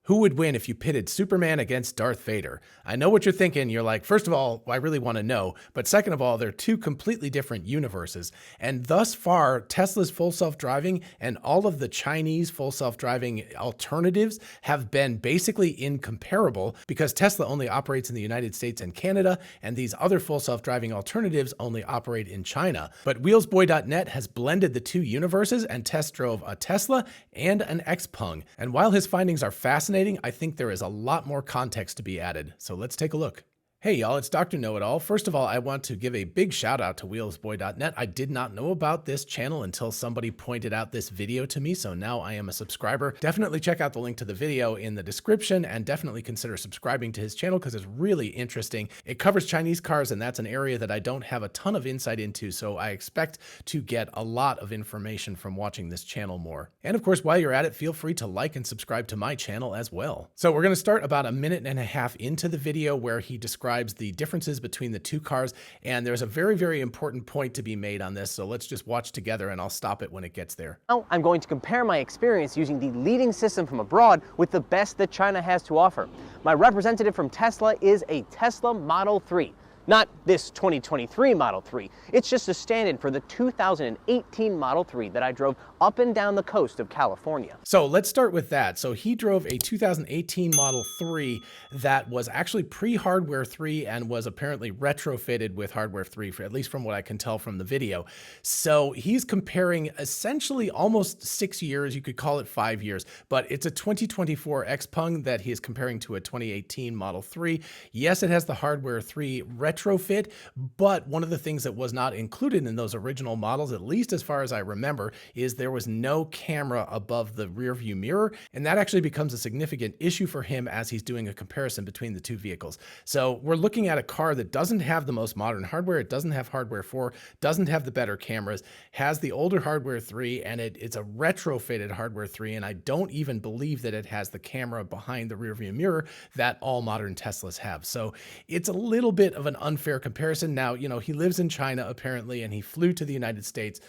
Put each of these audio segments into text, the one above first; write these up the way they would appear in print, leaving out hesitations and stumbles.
Who would win if you pitted Superman against Darth Vader? I know what you're thinking. You're like, first of all, I really want to know. But second of all, they're two completely different universes. And thus far, Tesla's full self-driving and all of the Chinese full self-driving alternatives have been basically incomparable because Tesla only operates in the United States and Canada, and these other full self-driving alternatives only operate in China. But Wheelsboy.net has blended the two universes and test drove a Tesla and an XPeng. And while his findings are fascinating, I think there is a lot more context to be added. So let's take a look. Hey y'all, it's Dr. Know-It-All. First of all, I want to give a big shout out to Wheelsboy.net. I did not know about this channel until somebody pointed out this video to me, so now I am a subscriber. Definitely check out the link to the video in the description and definitely consider subscribing to his channel because it's really interesting. It covers Chinese cars and that's an area that I don't have a ton of insight into, so I expect to get a lot of information from watching this channel more. And of course, while you're at it, feel free to like and subscribe to my channel as well. So we're going to start about a minute and a half into the video where he describes the differences between the two cars, and there's a very, very important point to be made on this, so let's just watch together and I'll stop it when it gets there. Now I'm going to compare my experience using the leading system from abroad with the best that China has to offer. My representative from Tesla is a Tesla Model 3. Not this 2023 Model 3. It's just a stand-in for the 2018 Model 3 that I drove up and down the coast of California. So let's start with that. So he drove a 2018 Model 3 that was actually pre-Hardware 3 and was apparently retrofitted with Hardware 3, for at least from what I can tell from the video. So he's comparing essentially almost 6 years, you could call it 5 years, but it's a 2024 XPeng that he is comparing to a 2018 Model 3. Yes, it has the Hardware 3 retrofit, but one of the things that was not included in those original models, at least as far as I remember, is there was no camera above the rear view mirror, and that actually becomes a significant issue for him as he's doing a comparison between the two vehicles. So we're looking at a car that doesn't have the most modern hardware, it doesn't have Hardware 4, doesn't have the better cameras, has the older Hardware 3, and it's a retrofitted Hardware 3, and I don't even believe that it has the camera behind the rear view mirror that all modern Teslas have. So it's a little bit of an unfair comparison. Now, you know, he lives in China apparently, and he flew to the United States,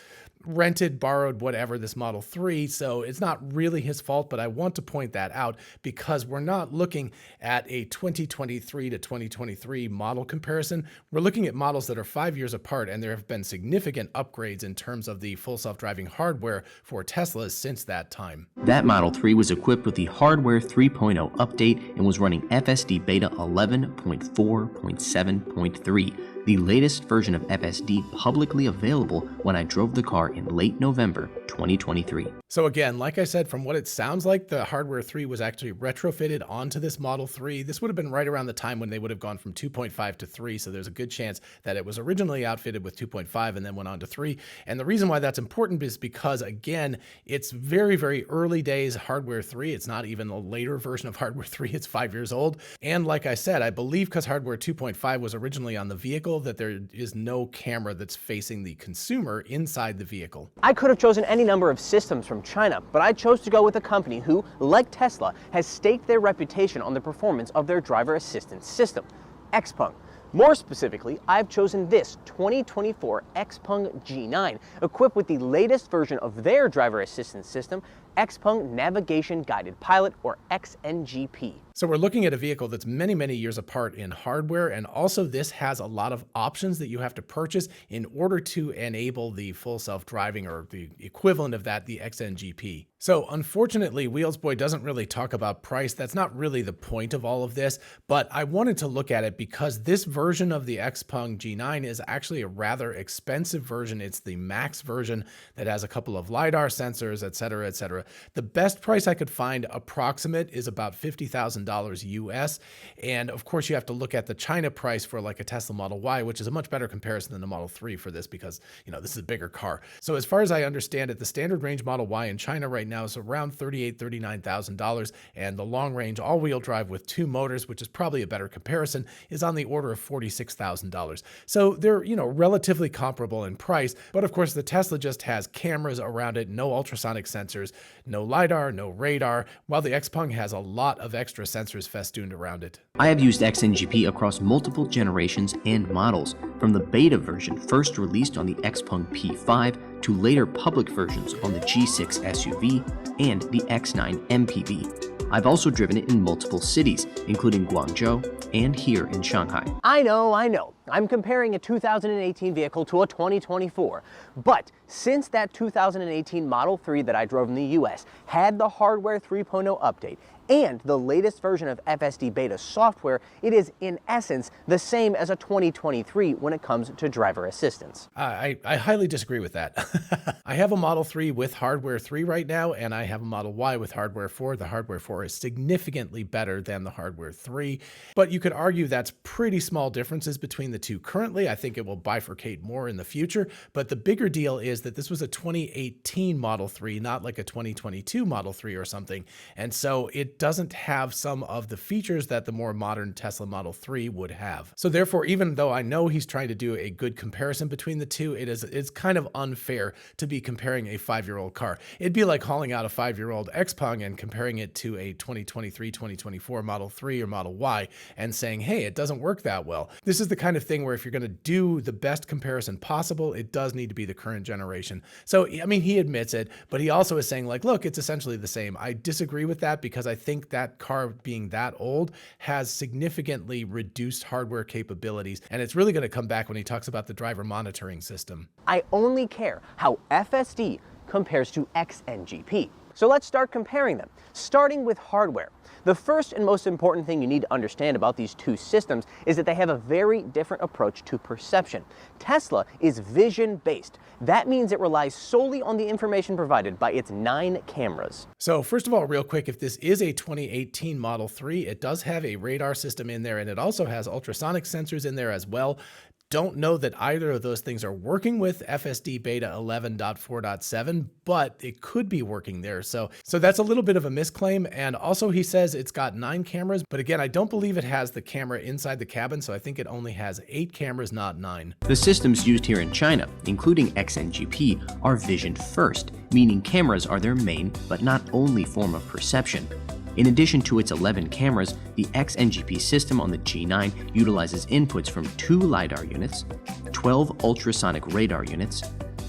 rented, borrowed, whatever, this Model 3. So it's not really his fault, but I want to point that out because we're not looking at a 2023 to 2023 model comparison. We're looking at models that are 5 years apart, and there have been significant upgrades in terms of the full self-driving hardware for Teslas since that time. That Model 3 was equipped with the Hardware 3.0 update and was running FSD Beta 11.4.7.3. the latest version of FSD publicly available when I drove the car in late November 2023. So again, like I said, from what it sounds like, the Hardware 3 was actually retrofitted onto this Model 3. This would have been right around the time when they would have gone from 2.5 to 3, so there's a good chance that it was originally outfitted with 2.5 and then went on to 3. And the reason why that's important is because, again, it's very, very early days Hardware 3. It's not even a later version of Hardware 3. It's 5 years old. And like I said, I believe because Hardware 2.5 was originally on the vehicle, that there is no camera that's facing the consumer inside the vehicle. I could have chosen any number of systems from China, but I chose to go with a company who, like Tesla, has staked their reputation on the performance of their driver assistance system, XPeng. More specifically, I've chosen this 2024 XPeng G9, equipped with the latest version of their driver assistance system, XPeng Navigation Guided Pilot, or XNGP. So we're looking at a vehicle that's many, many years apart in hardware, and also this has a lot of options that you have to purchase in order to enable the full self-driving, or the equivalent of that, the XNGP. So unfortunately, Wheelsboy doesn't really talk about price. That's not really the point of all of this, but I wanted to look at it because this version of the XPeng G9 is actually a rather expensive version. It's the max version that has a couple of LiDAR sensors, etc., etc. The best price I could find approximate is about $50,000 US. And of course, you have to look at the China price for like a Tesla Model Y, which is a much better comparison than the Model 3 for this because, you know, this is a bigger car. So as far as I understand it, the standard range Model Y in China right now is around $38,000, $39,000. And the long range all-wheel drive with 2 motors, which is probably a better comparison, is on the order of $46,000. So they're, you know, relatively comparable in price. But of course, the Tesla just has cameras around it, no ultrasonic sensors, no LiDAR, no radar, while the XPeng has a lot of extra sensors festooned around it. I have used XNGP across multiple generations and models, from the beta version first released on the XPeng P5 to later public versions on the G6 SUV and the X9 MPV. I've also driven it in multiple cities, including Guangzhou and here in Shanghai. I know. I'm comparing a 2018 vehicle to a 2024. But since that 2018 Model 3 that I drove in the US had the hardware 3.0 update and the latest version of FSD beta software, it is in essence the same as a 2023 when it comes to driver assistance. I highly disagree with that. I have a Model 3 with hardware 3 right now, and I have a Model Y with hardware 4. The hardware 4 is significantly better than the hardware 3, but you could argue that's pretty small differences between the two currently. I think it will bifurcate more in the future, but the bigger deal is that this was a 2018 Model 3, not like a 2022 Model 3 or something, and so it doesn't have some of the features that the more modern Tesla Model 3 would have. So therefore, even though I know he's trying to do a good comparison between the two, it's kind of unfair to be comparing a 5-year-old car. It'd be like hauling out a 5-year-old XPeng and comparing it to a 2023, 2024 Model 3 or Model Y and saying, hey, it doesn't work that well. This is the kind of thing where if you're going to do the best comparison possible, it does need to be the current generation. So, I mean, he admits it, but he also is saying like, look, it's essentially the same. I disagree with that because I think that car being that old has significantly reduced hardware capabilities, and it's really going to come back when he talks about the driver monitoring system. I only care how FSD compares to XNGP. So let's start comparing them, starting with hardware. The first and most important thing you need to understand about these two systems is that they have a very different approach to perception. Tesla is vision-based. That means it relies solely on the information provided by its 9 cameras. So first of all, real quick, if this is a 2018 Model 3, it does have a radar system in there, and it also has ultrasonic sensors in there as well. Don't know that either of those things are working with FSD beta 11.4.7, but it could be working there. So that's a little bit of a misclaim. And also he says it's got 9 cameras, but again, I don't believe it has the camera inside the cabin. So I think it only has 8 cameras, not 9. The systems used here in China, including XNGP, are vision first, meaning cameras are their main but not only form of perception. In addition to its 11 cameras, the XNGP system on the G9 utilizes inputs from 2 LiDAR units, 12 ultrasonic radar units,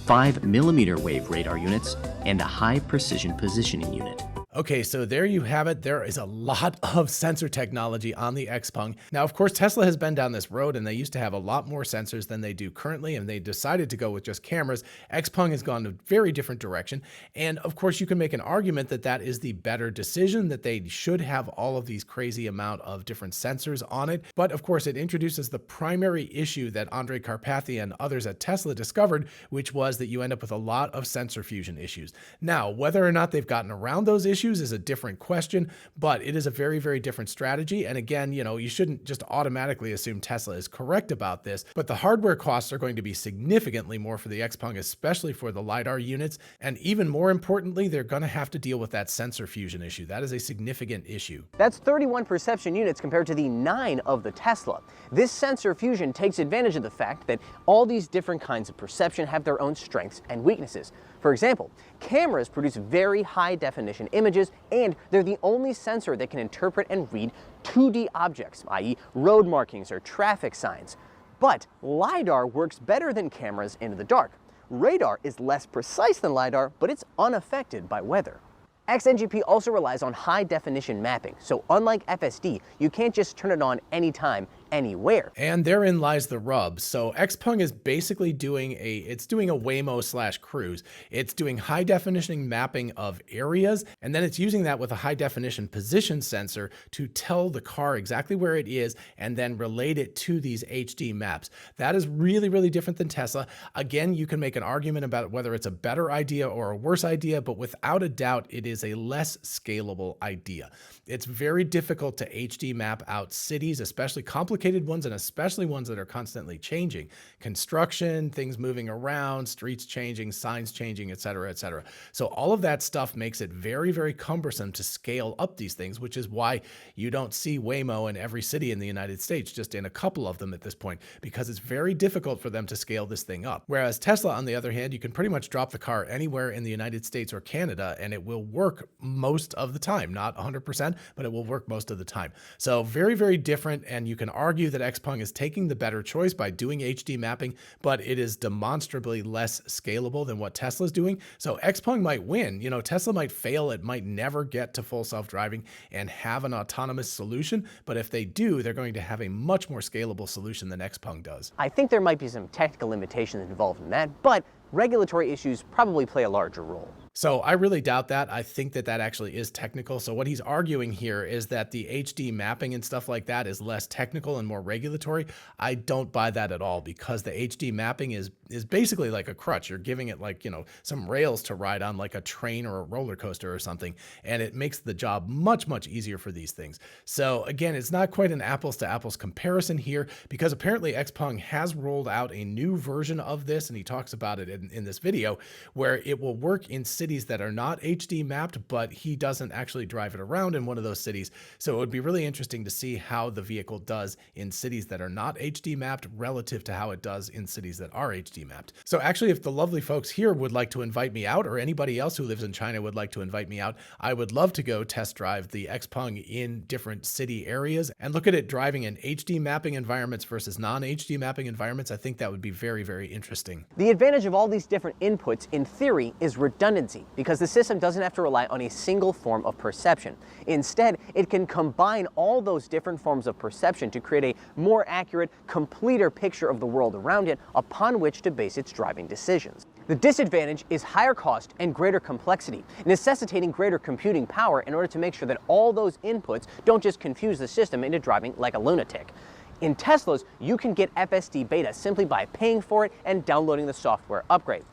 5 millimeter wave radar units, and a high precision positioning unit. Okay, so there you have it. There is a lot of sensor technology on the XPeng. Now, of course, Tesla has been down this road, and they used to have a lot more sensors than they do currently, and they decided to go with just cameras. XPeng has gone a very different direction, and of course, you can make an argument that that is the better decision, that they should have all of these crazy amount of different sensors on it. But of course, it introduces the primary issue that Andrej Karpathy and others at Tesla discovered, which was that you end up with a lot of sensor fusion issues. Now, whether or not they've gotten around those issues is a different question, but it is a very, very different strategy. And again, you shouldn't just automatically assume Tesla is correct about this, but the hardware costs are going to be significantly more for the XPeng, especially for the LiDAR units. And even more importantly, they're going to have to deal with that sensor fusion issue. That is a significant issue. That's 31 perception units compared to the 9 of the Tesla. This sensor fusion takes advantage of the fact that all these different kinds of perception have their own strengths and weaknesses. For example, cameras produce very high definition images, and they're the only sensor that can interpret and read 2D objects, i.e. road markings or traffic signs. But LiDAR works better than cameras in the dark. Radar is less precise than LiDAR, but it's unaffected by weather. XNGP also relies on high definition mapping, so unlike FSD, you can't just turn it on anytime, anywhere. And therein lies the rub. So XPeng is basically doing a Waymo/Cruise. It's doing high definition mapping of areas, and then it's using that with a high definition position sensor to tell the car exactly where it is and then relate it to these HD maps. That is really, really different than Tesla. Again, you can make an argument about whether it's a better idea or a worse idea, but without a doubt, it is a less scalable idea. It's very difficult to HD map out cities, especially complicated ones and especially ones that are constantly changing. Construction, things moving around, streets changing, signs changing, et cetera, et cetera. So all of that stuff makes it very, very cumbersome to scale up these things, which is why you don't see Waymo in every city in the United States, just in a couple of them at this point, because it's very difficult for them to scale this thing up. Whereas Tesla, on the other hand, you can pretty much drop the car anywhere in the United States or Canada, and it will work most of the time, not 100%, but it will work most of the time. So very, very different, and you can argue argue that XPeng is taking the better choice by doing HD mapping, but it is demonstrably less scalable than what Tesla's doing. So XPeng might win. You know, Tesla might fail. It might never get to full self-driving and have an autonomous solution. But if they do, they're going to have a much more scalable solution than XPeng does. I think there might be some technical limitations involved in that, but regulatory issues probably play a larger role. So I really doubt that. I think that that actually is technical. So what he's arguing here is that the HD mapping and stuff like that is less technical and more regulatory. I don't buy that at all, because the HD mapping is basically like a crutch. You're giving it, like, you know, some rails to ride on, like a train or a roller coaster or something, and it makes the job much, much easier for these things. So again, it's not quite an apples to apples comparison here, because apparently XPeng has rolled out a new version of this, and he talks about it in this video, where it will work in cities that are not HD mapped, but he doesn't actually drive it around in one of those cities. So it would be really interesting to see how the vehicle does in cities that are not HD mapped relative to how it does in cities that are HD mapped. So actually, if the lovely folks here would like to invite me out, or anybody else who lives in China would like to invite me out, I would love to go test drive the XPeng in different city areas and look at it driving in HD mapping environments versus non-HD mapping environments. I think that would be very, very interesting. The advantage of all these different inputs, in theory, is redundancy, because the system doesn't have to rely on a single form of perception. Instead, it can combine all those different forms of perception to create a more accurate, completer picture of the world around it upon which to base its driving decisions. The disadvantage is higher cost and greater complexity, necessitating greater computing power in order to make sure that all those inputs don't just confuse the system into driving like a lunatic. In Teslas, you can get FSD beta simply by paying for it and downloading the software upgrade.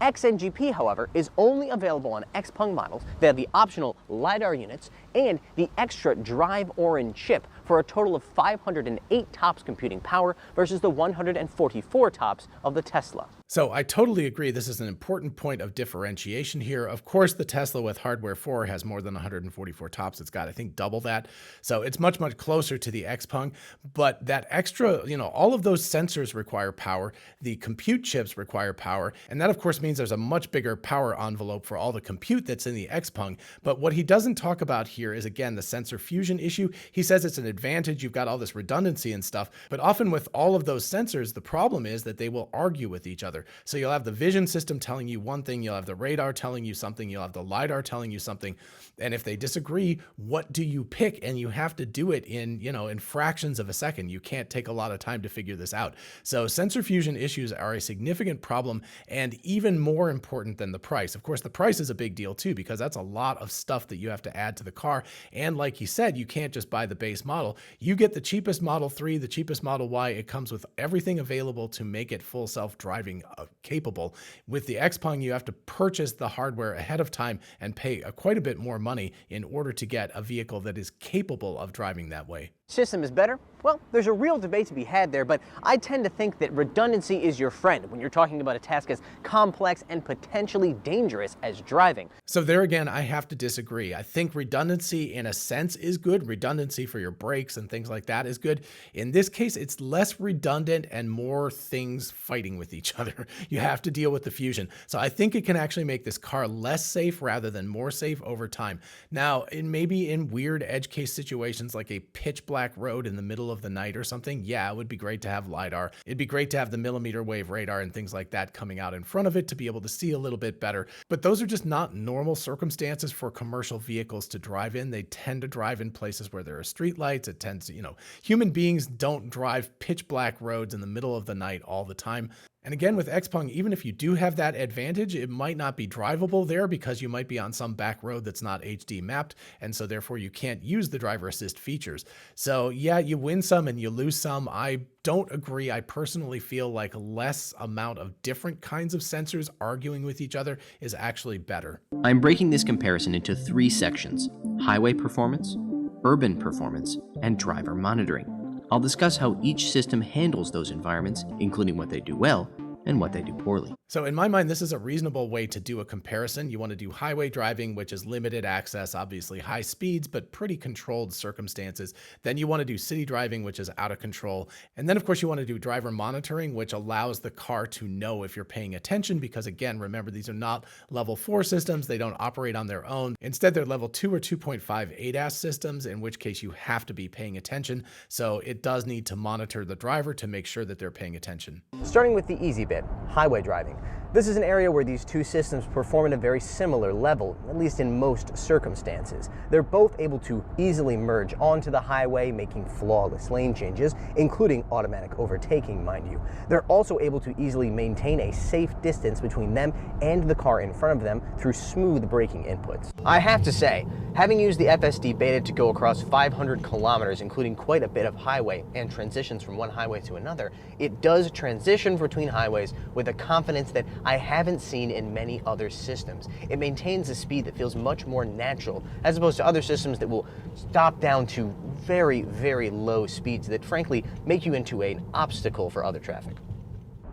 XNGP, however, is only available on XPeng models that have the optional LiDAR units and the extra Drive Orin chip, for a total of 508 TOPS computing power versus the 144 TOPS of the Tesla. So I totally agree. This is an important point of differentiation here. Of course, the Tesla with hardware 4 has more than 144 TOPS. It's got, I think, double that. So it's much, much closer to the XPeng. But that extra, you know, all of those sensors require power. The compute chips require power. And that, of course, means there's a much bigger power envelope for all the compute that's in the XPeng. But what he doesn't talk about here is, again, the sensor fusion issue. He says it's an advantage. You've got all this redundancy and stuff. But often with all of those sensors, the problem is that they will argue with each other. So you'll have the vision system telling you one thing, you'll have the radar telling you something, you'll have the LiDAR telling you something. And if they disagree, what do you pick? And you have to do it in, you know, in fractions of a second. You can't take a lot of time to figure this out. So sensor fusion issues are a significant problem, and even more important than the price. Of course, the price is a big deal too, because that's a lot of stuff that you have to add to the car. And like he said, you can't just buy the base model. You get the cheapest Model 3, the cheapest Model Y. It comes with everything available to make it full self-driving capable. With the XPeng, you have to purchase the hardware ahead of time and pay quite a bit more money in order to get a vehicle that is capable of driving that way. System is better? Well, there's a real debate to be had there, but I tend to think that redundancy is your friend when you're talking about a task as complex and potentially dangerous as driving. So there again, I have to disagree. I think redundancy in a sense is good. Redundancy for your brakes and things like that is good. In this case, it's less redundant and more things fighting with each other. You have to deal with the fusion. So I think it can actually make this car less safe rather than more safe over time. Now, maybe in weird edge case situations like a pitch black road in the middle of the night or something, yeah, it would be great to have LiDAR. It'd be great to have the millimeter wave radar and things like that coming out in front of it to be able to see a little bit better. But those are just not normal circumstances for commercial vehicles to drive in. They tend to drive in places where there are street lights. It tends to, you know, human beings don't drive pitch black roads in the middle of the night all the time. And again, with XPeng, even if you do have that advantage, it might not be drivable there because you might be on some back road that's not HD mapped, and so therefore you can't use the driver assist features. So yeah, you win some and you lose some. I don't agree. I personally feel like less amount of different kinds of sensors arguing with each other is actually better. I'm breaking this comparison into 3 sections: highway performance, urban performance, and driver monitoring. I'll discuss how each system handles those environments, including what they do well, and what they do poorly. So in my mind, this is a reasonable way to do a comparison. You want to do highway driving, which is limited access, obviously high speeds, but pretty controlled circumstances. Then you want to do city driving, which is out of control. And then of course you want to do driver monitoring, which allows the car to know if you're paying attention, because again, remember, these are not level 4 systems. They don't operate on their own. Instead, they're level 2 or 2.5 ADAS systems, in which case you have to be paying attention. So it does need to monitor the driver to make sure that they're paying attention. Starting with the easy bit, highway driving. This is an area where these two systems perform at a very similar level, at least in most circumstances. They're both able to easily merge onto the highway, making flawless lane changes, including automatic overtaking, mind you. They're also able to easily maintain a safe distance between them and the car in front of them through smooth braking inputs. I have to say, having used the FSD beta to go across 500 kilometers, including quite a bit of highway and transitions from one highway to another, it does transition between highways with a confidence that I haven't seen in many other systems. It maintains a speed that feels much more natural, as opposed to other systems that will stop down to very, very low speeds that frankly make you into an obstacle for other traffic.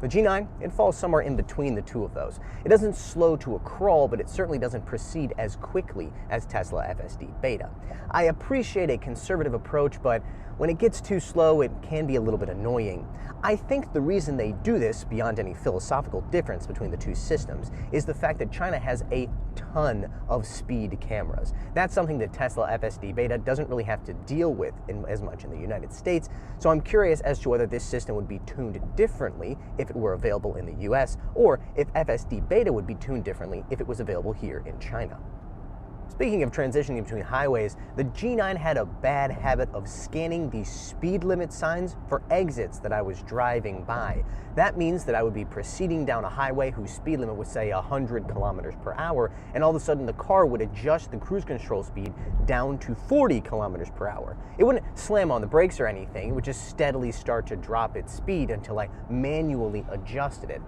The G9, it falls somewhere in between the two of those. It doesn't slow to a crawl, but it certainly doesn't proceed as quickly as Tesla FSD Beta. I appreciate a conservative approach, but when it gets too slow, it can be a little bit annoying. I think the reason they do this, beyond any philosophical difference between the two systems, is the fact that China has a ton of speed cameras. That's something that Tesla FSD Beta doesn't really have to deal with as much in the United States, so I'm curious as to whether this system would be tuned differently if it were available in the US, or if FSD Beta would be tuned differently if it was available here in China. Speaking of transitioning between highways, the G9 had a bad habit of scanning the speed limit signs for exits that I was driving by. That means that I would be proceeding down a highway whose speed limit was, say, 100 kilometers per hour, and all of a sudden the car would adjust the cruise control speed down to 40 kilometers per hour. It wouldn't slam on the brakes or anything, it would just steadily start to drop its speed until I manually adjusted it.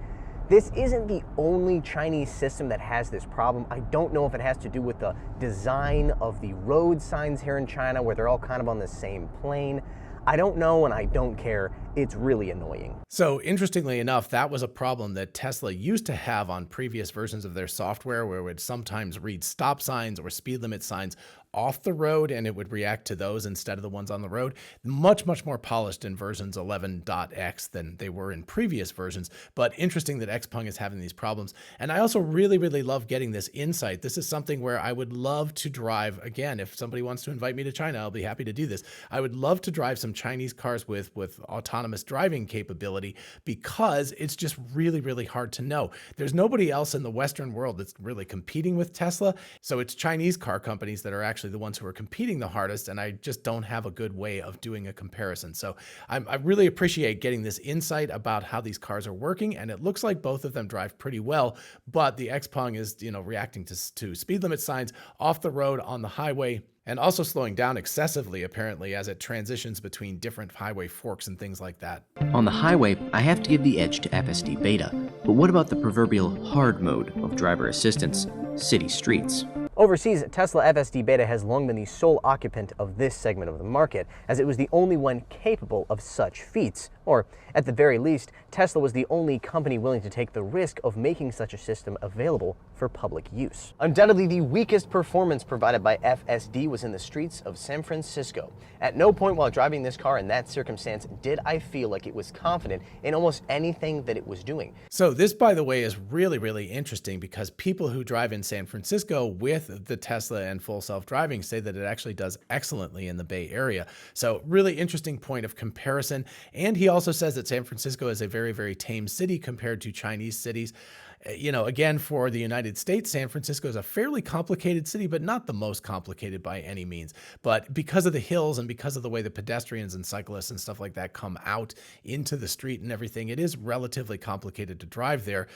This isn't the only Chinese system that has this problem. I don't know if it has to do with the design of the road signs here in China, where they're all kind of on the same plane. I don't know, and I don't care. It's really annoying. So interestingly enough, that was a problem that Tesla used to have on previous versions of their software, where it would sometimes read stop signs or speed limit signs off the road, and it would react to those instead of the ones on the road. Much, much more polished in versions 11.x than they were in previous versions, but interesting that XPeng is having these problems. And I also really, really love getting this insight. This is something where I would love to drive, again, if somebody wants to invite me to China, I'll be happy to do this. I would love to drive some Chinese cars with autonomous driving capability, because it's just really, really hard to know. There's nobody else in the Western world that's really competing with Tesla, so it's Chinese car companies that are actually the ones who are competing the hardest, and I just don't have a good way of doing a comparison. So I really appreciate getting this insight about how these cars are working, and it looks like both of them drive pretty well, but the XPeng is, reacting to speed limit signs off the road on the highway, and also slowing down excessively, apparently, as it transitions between different highway forks and things like that. On the highway, I have to give the edge to FSD Beta, but what about the proverbial hard mode of driver assistance, city streets? Overseas, Tesla FSD Beta has long been the sole occupant of this segment of the market, as it was the only one capable of such feats. Or, at the very least, Tesla was the only company willing to take the risk of making such a system available for public use. Undoubtedly, the weakest performance provided by FSD was in the streets of San Francisco. At no point while driving this car in that circumstance did I feel like it was confident in almost anything that it was doing. So this, by the way, is really, really interesting, because people who drive in San Francisco with the Tesla and full self-driving say that it actually does excellently in the Bay Area. So really interesting point of comparison. And he also says that San Francisco is a very, very tame city compared to Chinese cities. Again, for the United States, San Francisco is a fairly complicated city, but not the most complicated by any means. But because of the hills and because of the way the pedestrians and cyclists and stuff like that come out into the street and everything, it is relatively complicated to drive there.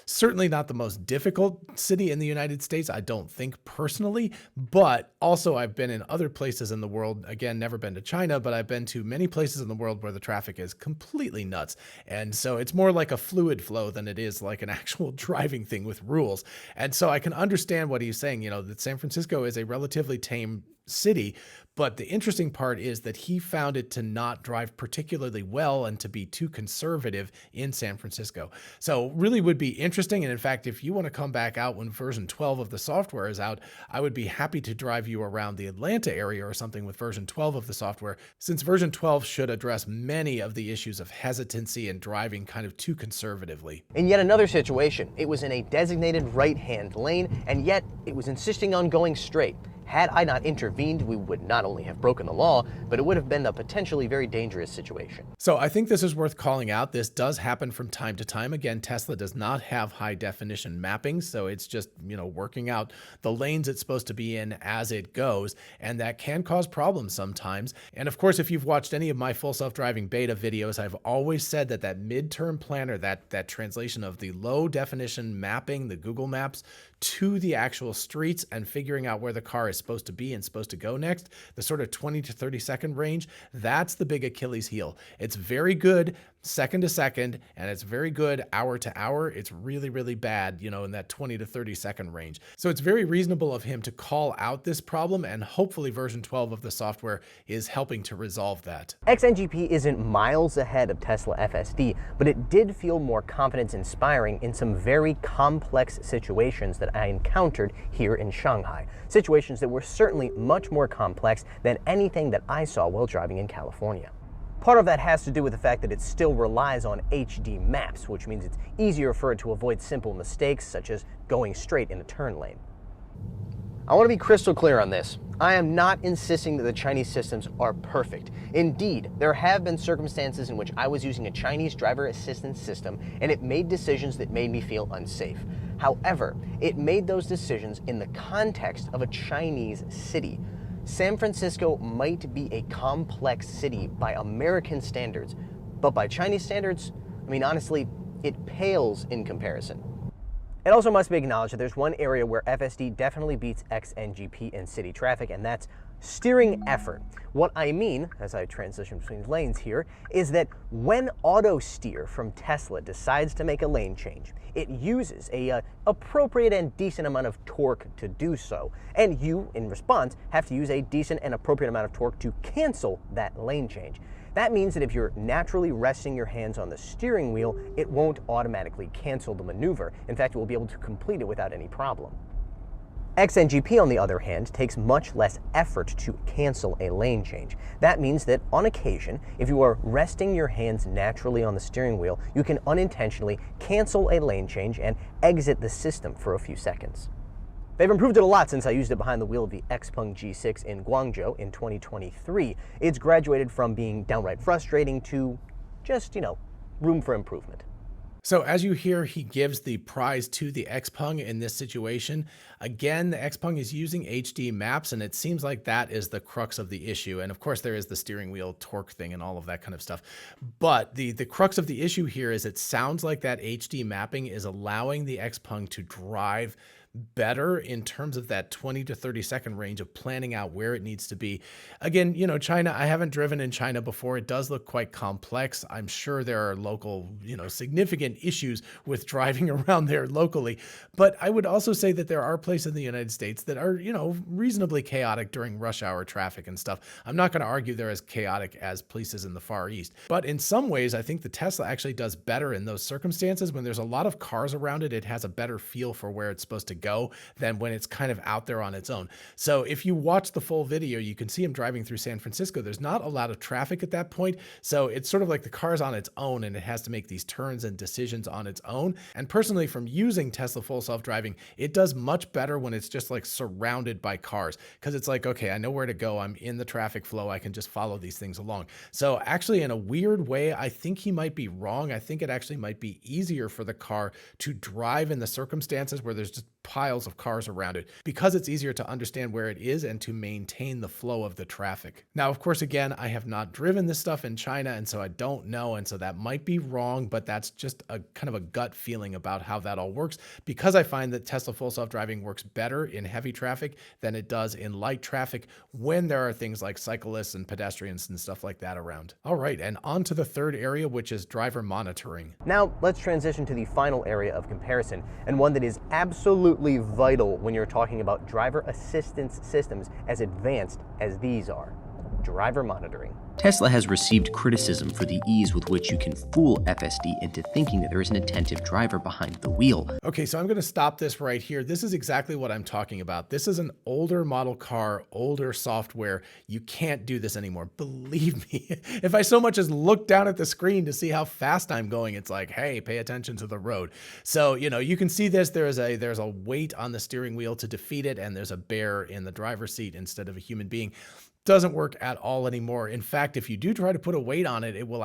Certainly not the most difficult city in the United States, I don't think personally, but also I've been in other places in the world, again, never been to China, but I've been to many places in the world where the traffic is completely nuts. And so it's more like a fluid flow than it is like an actual driving thing with rules. And so I can understand what he's saying, that San Francisco is a relatively tame city, But the interesting part is that he found it to not drive particularly well and to be too conservative in San Francisco. So really would be interesting. And in fact, if you want to come back out when version 12 of the software is out, I would be happy to drive you around the Atlanta area or something with version 12 of the software, since version 12 should address many of the issues of hesitancy and driving kind of too conservatively. In yet another situation, it was in a designated right-hand lane, and yet it was insisting on going straight. Had I not intervened, we would not only have broken the law, but it would have been a potentially very dangerous situation. So I think this is worth calling out. This does happen from time to time. Again, Tesla does not have high definition mapping, so it's just, working out the lanes it's supposed to be in as it goes, and that can cause problems sometimes. And of course, if you've watched any of my full self-driving beta videos, I've always said that that midterm planner, that translation of the low definition mapping, the Google Maps, to the actual streets and figuring out where the car is supposed to be and supposed to go next, the sort of 20 to 30 second range, that's the big Achilles heel. It's very good second to second, and it's very good hour to hour. It's really, really bad, in that 20 to 30 second range. So it's very reasonable of him to call out this problem, and hopefully version 12 of the software is helping to resolve that. XNGP isn't miles ahead of Tesla FSD, but it did feel more confidence-inspiring in some very complex situations that I encountered here in Shanghai. Situations that were certainly much more complex than anything that I saw while driving in California. Part of that has to do with the fact that it still relies on HD maps, which means it's easier for it to avoid simple mistakes such as going straight in a turn lane. I want to be crystal clear on this. I am not insisting that the Chinese systems are perfect. Indeed, there have been circumstances in which I was using a Chinese driver assistance system and it made decisions that made me feel unsafe. However, it made those decisions in the context of a Chinese city. San Francisco might be a complex city by American standards, but by Chinese standards, honestly, it pales in comparison. It also must be acknowledged that there's one area where FSD definitely beats XNGP in city traffic, and that's steering effort. What I mean, as I transition between lanes here, is that when auto steer from Tesla decides to make a lane change, it uses a appropriate and decent amount of torque to do so. And you, in response, have to use a decent and appropriate amount of torque to cancel that lane change. That means that if you're naturally resting your hands on the steering wheel, it won't automatically cancel the maneuver. In fact, you will be able to complete it without any problem. XNGP, on the other hand, takes much less effort to cancel a lane change. That means that on occasion, if you are resting your hands naturally on the steering wheel, you can unintentionally cancel a lane change and exit the system for a few seconds. They've improved it a lot since I used it behind the wheel of the XPeng G6 in Guangzhou in 2023. It's graduated from being downright frustrating to just, room for improvement. So as you hear, he gives the prize to the XPeng in this situation. Again, the XPeng is using HD maps, and it seems like that is the crux of the issue. And of course, there is the steering wheel torque thing and all of that kind of stuff. But the crux of the issue here is it sounds like that HD mapping is allowing the XPeng to drive better in terms of that 20 to 30 second range of planning out where it needs to be. Again, China, I haven't driven in China before. It does look quite complex. I'm sure there are local, significant issues with driving around there locally. But I would also say that there are places in the United States that are, reasonably chaotic during rush hour traffic and stuff. I'm not going to argue they're as chaotic as places in the Far East. But in some ways, I think the Tesla actually does better in those circumstances. When there's a lot of cars around it, it has a better feel for where it's supposed to go than when it's kind of out there on its own. So if you watch the full video, you can see him driving through San Francisco. There's not a lot of traffic at that point. So it's sort of like the car's on its own and it has to make these turns and decisions on its own. And personally, from using Tesla full self-driving, it does much better when it's just like surrounded by cars, because it's like, okay, I know where to go. I'm in the traffic flow. I can just follow these things along. So actually, in a weird way, I think he might be wrong. I think it actually might be easier for the car to drive in the circumstances where there's just piles of cars around it, because it's easier to understand where it is and to maintain the flow of the traffic. Now, of course, again, I have not driven this stuff in China, and so I don't know, and so that might be wrong, but that's just a kind of a gut feeling about how that all works, because I find that Tesla full self-driving works better in heavy traffic than it does in light traffic when there are things like cyclists and pedestrians and stuff like that around. All right, and on to the third area, which is driver monitoring. Now, let's transition to the final area of comparison, and one that is absolutely absolutely vital when you're talking about driver assistance systems as advanced as these are. Driver monitoring. Tesla has received criticism for the ease with which you can fool FSD into thinking that there is an attentive driver behind the wheel. Okay, so I'm going to stop this right here. This is exactly what I'm talking about. This is an older model car, older software. You can't do this anymore. Believe me. If I so much as look down at the screen to see how fast I'm going, it's like, hey, pay attention to the road. So, you know, you can see this. There's a weight on the steering wheel to defeat it, and there's a bear in the driver's seat instead of a human being. Doesn't work at all anymore. In fact, if you do try to put a weight on it, it will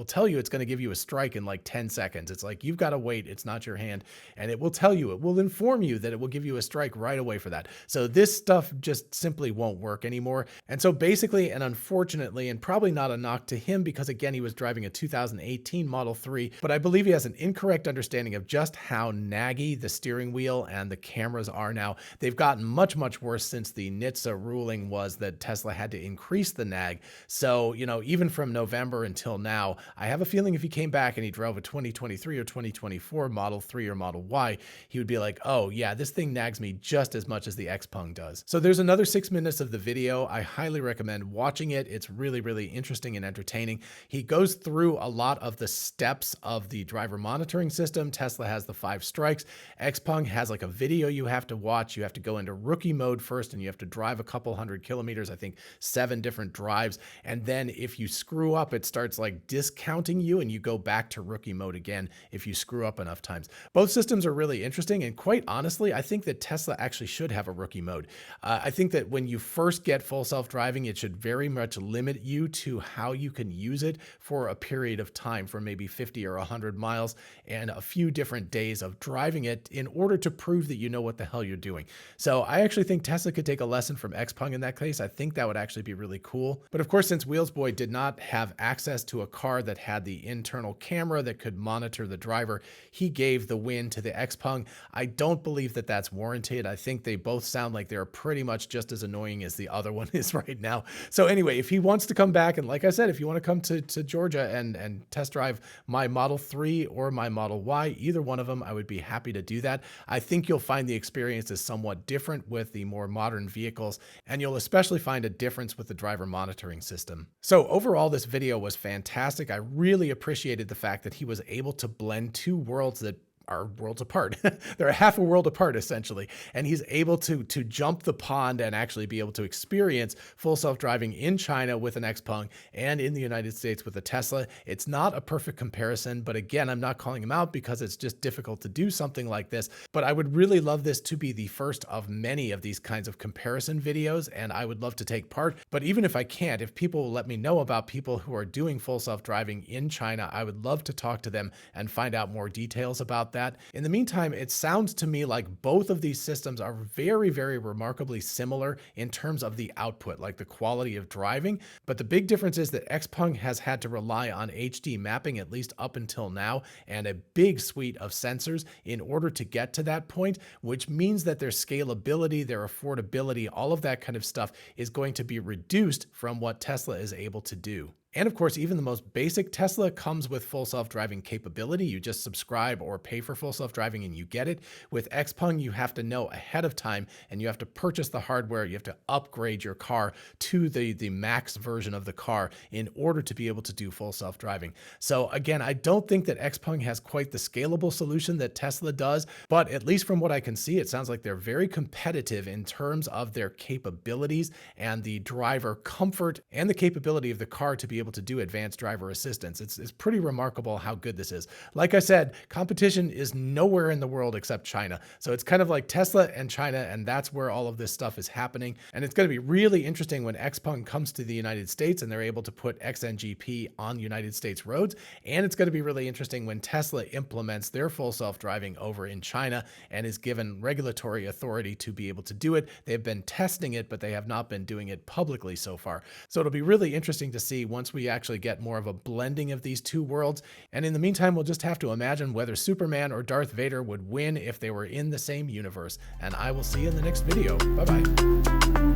tell you it's going to give you a strike in like 10 seconds. It's like, you've got to wait. It's not your hand. And it will tell you, it will inform you that it will give you a strike right away for that. So this stuff just simply won't work anymore. And so basically, and unfortunately, and probably not a knock to him, because again, he was driving a 2018 Model 3, but I believe he has an incorrect understanding of just how naggy the steering wheel and the cameras are now. They've gotten much, much worse since the NHTSA ruling was that Tesla had to increase the nag. So, you know, even from November until now, I have a feeling if he came back and he drove a 2023 or 2024 Model 3 or Model Y, he would be like, oh yeah, this thing nags me just as much as the XPeng does. So there's another 6 minutes of the video. I highly recommend watching it. It's really, really interesting and entertaining. He goes through a lot of the steps of the driver monitoring system. Tesla has the 5 strikes. XPeng has like a video you have to watch. You have to go into rookie mode first, and you have to drive a couple hundred kilometers. I think 7 different drives. And then if you screw up, it starts like discounting you, and you go back to rookie mode again if you screw up enough times. Both systems are really interesting. And quite honestly, I think that Tesla actually should have a rookie mode. I think that when you first get full self-driving, it should very much limit you to how you can use it for a period of time, for maybe 50 or 100 miles and a few different days of driving it in order to prove that you know what the hell you're doing. So I actually think Tesla could take a lesson from XPeng in that case. I think that would actually be really cool. But of course, since Wheelsboy did not have access to a car that had the internal camera that could monitor the driver, he gave the win to the XPeng. I don't believe that that's warranted. I think they both sound like they're pretty much just as annoying as the other one is right now. So anyway, if he wants to come back, and like I said, if you want to come to Georgia and test drive my Model 3 or my Model Y, either one of them, I would be happy to do that. I think you'll find the experience is somewhat different with the more modern vehicles, and you'll especially find a difference with the driver monitoring system. So overall, this video was fantastic. I really appreciated the fact that he was able to blend two worlds that are worlds apart. They're a half a world apart, essentially. And he's able to jump the pond and actually be able to experience full self-driving in China with an XPeng and in the United States with a Tesla. It's not a perfect comparison, but again, I'm not calling him out because it's just difficult to do something like this. But I would really love this to be the first of many of these kinds of comparison videos, and I would love to take part. But even if I can't, if people will let me know about people who are doing full self-driving in China, I would love to talk to them and find out more details about that. In the meantime, it sounds to me like both of these systems are very, very remarkably similar in terms of the output, like the quality of driving. But the big difference is that XPeng has had to rely on HD mapping, at least up until now, and a big suite of sensors in order to get to that point, which means that their scalability, their affordability, all of that kind of stuff is going to be reduced from what Tesla is able to do. And of course, even the most basic Tesla comes with full self-driving capability. You just subscribe or pay for full self-driving and you get it. With XPeng, you have to know ahead of time and you have to purchase the hardware. You have to upgrade your car to the max version of the car in order to be able to do full self-driving. So again, I don't think that XPeng has quite the scalable solution that Tesla does, but at least from what I can see, it sounds like they're very competitive in terms of their capabilities and the driver comfort and the capability of the car to be able to do advanced driver assistance. It's pretty remarkable how good this is. Like I said, competition is nowhere in the world except China. So it's kind of like Tesla and China, and that's where all of this stuff is happening. And it's going to be really interesting when XPeng comes to the United States and they're able to put XNGP on United States roads. And it's going to be really interesting when Tesla implements their full self-driving over in China and is given regulatory authority to be able to do it. They've been testing it, but they have not been doing it publicly so far. So it'll be really interesting to see once we actually get more of a blending of these two worlds. And in the meantime, we'll just have to imagine whether Superman or Darth Vader would win if they were in the same universe. And I will see you in the next video. Bye-bye.